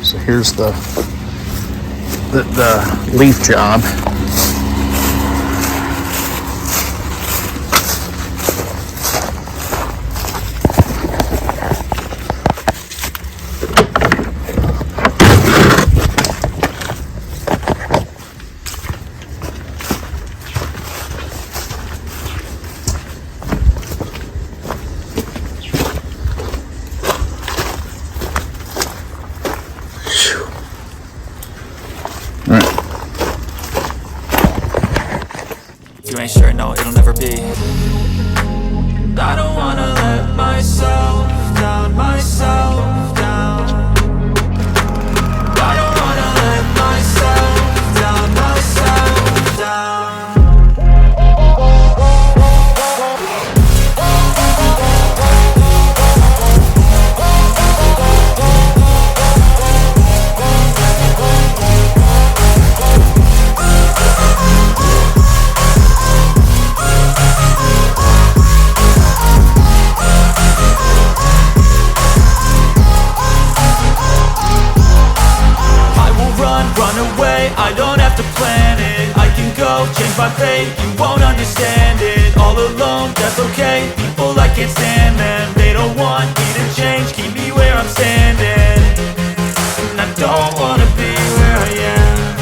So here's the leaf job. If you ain't sure, no, it'll never be. I don't wanna let myself down, myself down. I don't wanna let myself down, myself down. I don't have to plan it, I can go change my fate. You won't understand it, all alone, that's okay. People I can't stand them, they don't want me to change. Keep me where I'm standing, and I don't wanna be where I am.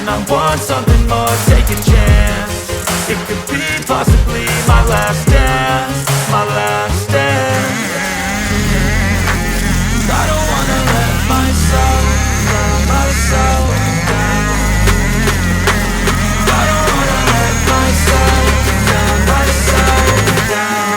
And I want something more, take a chance. It could be possibly my last dance, my last dance. I don't wanna let myself down, myself down. I don't wanna let myself down, myself down.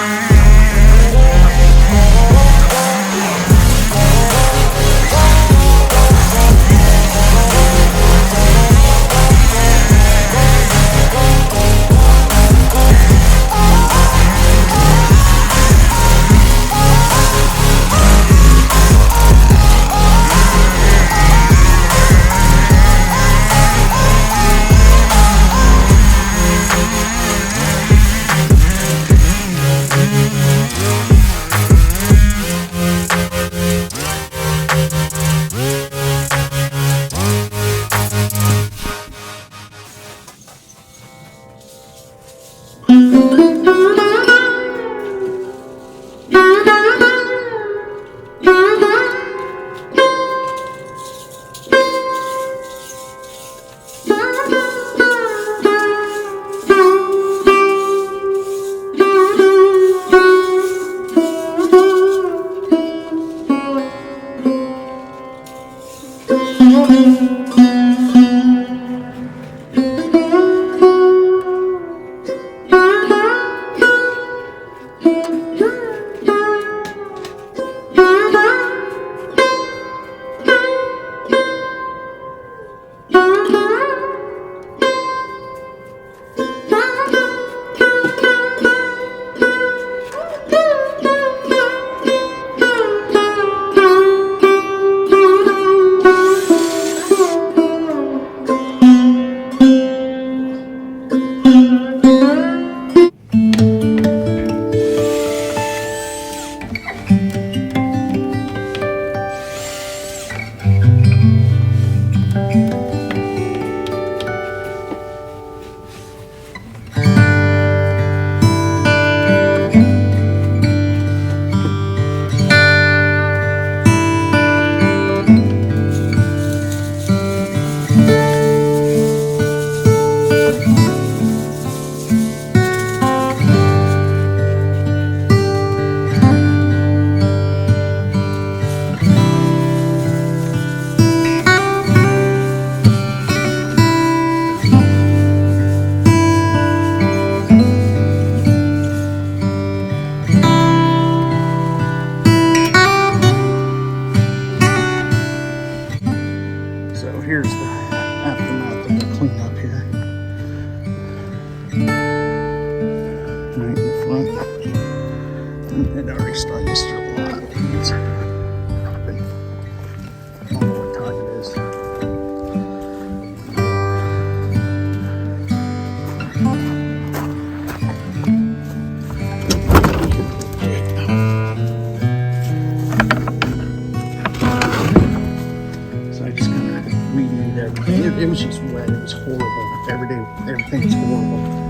did everything. It was just wet. It was horrible. Every day, everything was horrible.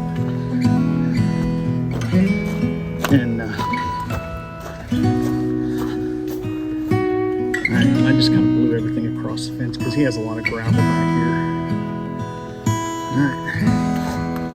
And I just kind of blew everything across the fence because he has a lot of gravel back here. All right.